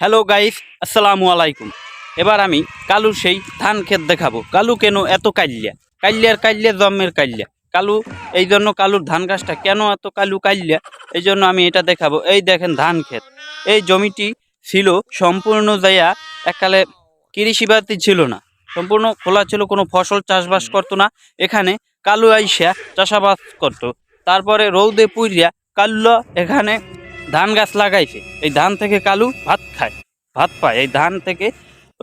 Hello guys, আসসালামু আলাইকুম। এবার আমি কালুর সেই ধান ক্ষেত দেখাবো। কালু কেন এত কাইল্যা, কাইল্যা জন্মের কাইল্যা কালু, এই জন্য কালুর ধান গাছটা কেন এত কাইল্যা, এই জন্য আমি এটা দেখাবো। এই দেখেন ধান ক্ষেত, এই জমিটি ছিল সম্পূর্ণ যাইয়া এককালে কৃষিবাতি ছিল না, সম্পূর্ণ খোলা ছিল, কোনো ফসল চাষবাস করতো না। এখানে কালু আইসা চাষাবাদ করতো। তারপরে রৌদে পুইরিয়া কাল্য এখানে ধান গাছ লাগাইছে। এই ধান থেকে কালু ভাত খায়, ভাত পায় এই ধান থেকে।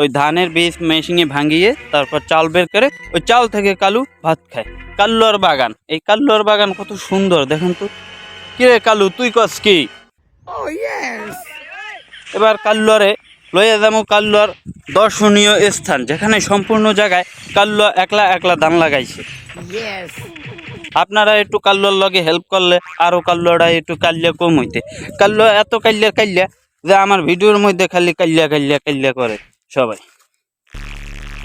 ওই ধানের বীজ মেশিনে ভাঙিয়ে তারপর চাল বের করে ওই চাল থেকে কালু ভাত খায়। কাল্লুর বাগান, এই কাল্লুর বাগান কত সুন্দর দেখেন তো। কিরে কালু, তুই কস কি? এবার কাল্লুরে লইয়া যাবো কাল্লুর দর্শনীয় স্থান, যেখানে সম্পূর্ণ জায়গায় কাল্লু একলা একলা ধান লাগাইছে। আপনারা একটু কাল্লুর লগে হেল্প করলে আরো কাল্লুরা একটু কাল্যা কম হইতে। কাল্লু এত কাল্যা যে আমার ভিডিওর মধ্যে খালি কাল্যা করে সবাই।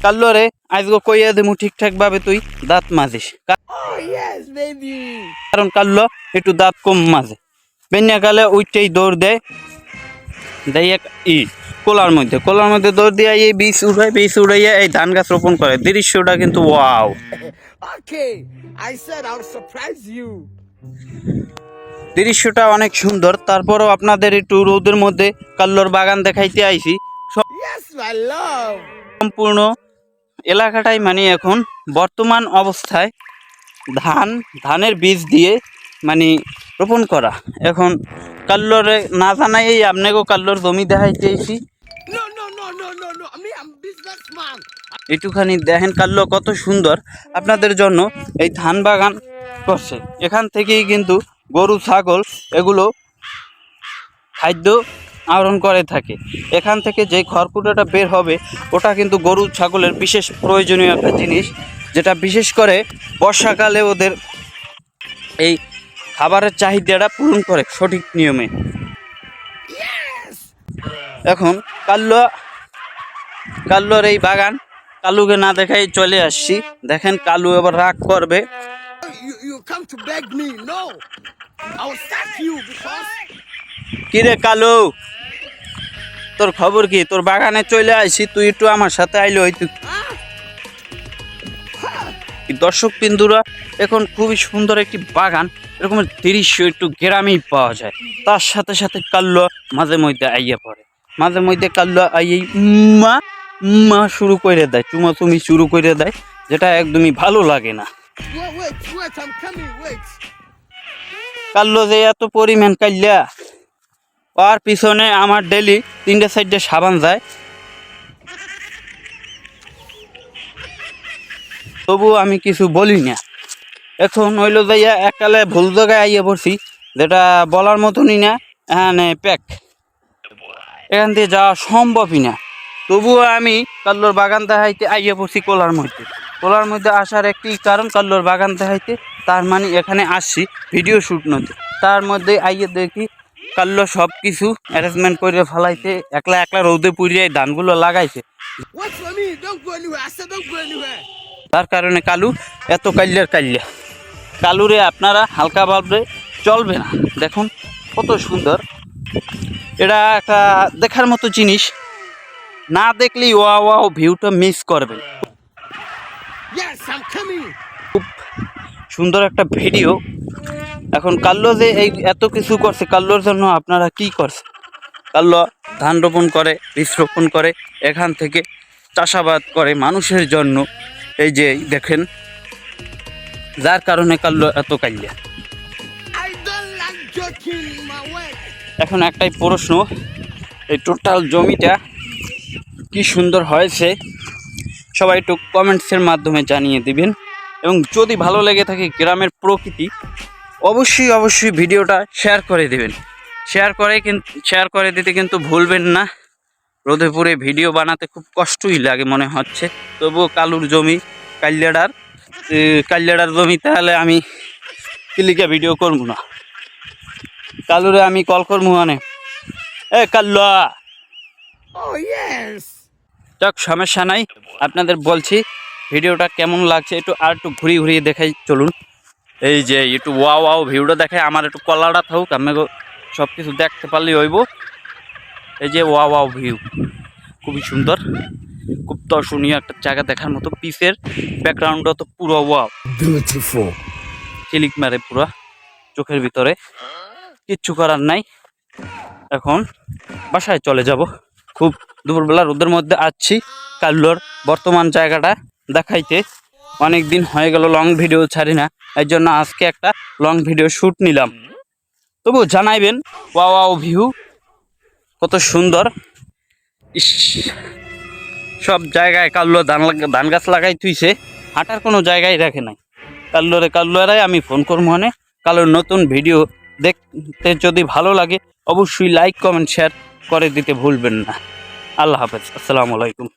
কাল্লুরে আজকে কইয়া দেবো ঠিকঠাক ভাবে তুই দাঁত মাজিস, কারণ কাল্লু একটু দাঁত কম মাজে। বেন্যাকালে ওইটাই দৌড় দেয় কোলার মধ্যে দৌড় দিয়ে এই বীজ উড়াইয়া এই ধান গাছ রোপণ করে। দৃশ্যটা কিন্তু ওয়াও। দৃশ্যটা অনেক সুন্দর। তারপরও আপনাদের একটু রোদের মধ্যে কাল্লুর বাগান দেখাইতে আইছি। সম্পূর্ণ এলাকাটাই মানে এখন বর্তমান অবস্থায় ধানের বীজ দিয়ে মানে রোপণ করা। এখন কাল্লুরে না জানাই আপনাকে কাল্লুর জমি দেখাইতে আইছি। একটুখানি দেখেন কাল্লু কত সুন্দর আপনাদের জন্য এই ধান বাগান করছে। এখান থেকেই কিন্তু গরু ছাগল এগুলো খাদ্য আহরণ করে থাকে। এখান থেকে যে খড়কুটোটা বের হবে ওটা কিন্তু গরু ছাগলের বিশেষ প্রয়োজনীয় একটা জিনিস, যেটা বিশেষ করে বর্ষাকালে ওদের এই খাবারের চাহিদাটা পূরণ করে সঠিক নিয়মে। এখন কাল্লুর এই বাগান, কালুকে না দেখাই চলে আসছি। দেখেন কালু এবার রাগ করবে। কিরে কালু, তোর খবর কি? তোর বাগানে চলে আসছি, তুই একটু আমার সাথে আইলে হয়তো। দর্শক বিন্দুরা, এখন খুবই সুন্দর একটি বাগান, এরকম দৃশ্য একটু গ্রামেই পাওয়া যায়। তার সাথে সাথে কাল্লু মাঝে মধ্যে আইয়া পড়ে, মাঝে মধ্যে কাল্লু আইয়ে মা শুরু করে দেয়, চুমাচুমি শুরু করে দেয়, যেটা একদমই ভালো লাগে না। কাল্লু যে এত পরিমাণ কাল্যা, আর পিছনে আমার ডেলি 3-4 সাবান যায়, তবু আমি কিছু বলি না। এখন হইলো যাইয়া এককালে ভুল জায়গায় আইয়া পড়ছি, যেটা বলার মতনই না। এখানে প্যাক, এখান দিয়ে যাওয়া সম্ভবই না। তবুও আমি কাল্লুর বাগান দেখাইতে আইয়া পড়ছি কোলার মধ্যে আসার একটি কারণ কাল্লুর বাগান দেখাইতে। তার মানে এখানে আসছি ভিডিও শ্যুট নতে। তার মধ্যে আইয়া দেখি কাল্লু সব কিছু অ্যারেঞ্জমেন্ট করে ফেলাইছে, একলা রৌদে পুড়িয়ে ধানগুলো লাগাইছে। তার কারণে কালু এত কাল্যা। কালুরে আপনারা হালকা ভাবে চলবে না। দেখুন কত সুন্দর, এটা একটা দেখার মতো জিনিস, না দেখলেই ওয়াও ভিউটা মিস করবেন। খুব সুন্দর একটা ভিডিও। এখন কাল্লু যে এই এত কিছু করছে, কাল্লুর জন্য আপনারা কি করছে? কাল্লু ধান রোপণ করে, বীজ রোপণ করে, এখান থেকে চাষাবাদ করে মানুষের জন্য। এই যে দেখেন, যার কারণে কাল্লু এত কাল্যা। এখন একটাই প্রশ্ন, এই টোটাল জমিটা কি সুন্দর হয়েছে সবাই একটু কমেন্টসের মাধ্যমে জানিয়ে দিবেন। এবং যদি ভালো লেগে থাকে গ্রামের প্রকৃতি, অবশ্যই ভিডিওটা শেয়ার করে দেবেন। শেয়ার করে দিতে কিন্তু ভুলবেন না। রোদে পুড়ে ভিডিও বানাতে খুব কষ্টই লাগে মনে হচ্ছে, তবুও কালুর জমি কাল্যাড়ার জমি, তাহলে আমি কিলিকা ভিডিও করবো না। কালুরে আমি কল করবো, মানে কাল্লু যাক, সমস্যা নাই। আপনাদের বলছি ভিডিওটা কেমন লাগছে একটু ঘুরিয়ে দেখাই চলুন। এই যে একটু ওয়াও ভিডিওটা দেখাই, আমার একটু কলাটা থাকুক, আপনাকে সব কিছু দেখতে পারলেই হইব। এই যে ওয়া ওয়াও ভিউ, খুবই সুন্দর, খুব দর্শনীয় একটা জায়গা দেখার মতো। পিসের ব্যাকগ্রাউন্ডটা তো পুরো ওয়াও, Beautiful. চিলিক মারে পুরো চোখের ভিতরে। কিচ্ছু করার নাই, এখন বাসায় চলে যাব। খুব দুপুরবেলা রোদের মধ্যে আছি কাল্লুর বর্তমান জায়গাটা দেখাইতে। অনেক দিন হয়ে গেল লং ভিডিও ছাড়ি না, এই জন্য আজকে একটা লং ভিডিও শ্যুট নিলাম। তবু জানাইবেন ওয়া ওয়াও ভিউ কত সুন্দর। ইস, সব জায়গায় কাল্লু ধান গাছ লাগাই তুইছে, হাঁটার কোনো জায়গায় রাখে নাই। কাল্লুরে আমি ফোন করবো, মানে কাল্লুর নতুন ভিডিও দেখতে যদি ভালো লাগে অবশ্যই লাইক কমেন্ট শেয়ার করে দিতে ভুলবেন না। আল্লাহ হাফেজ, আসসালামু আলাইকুম।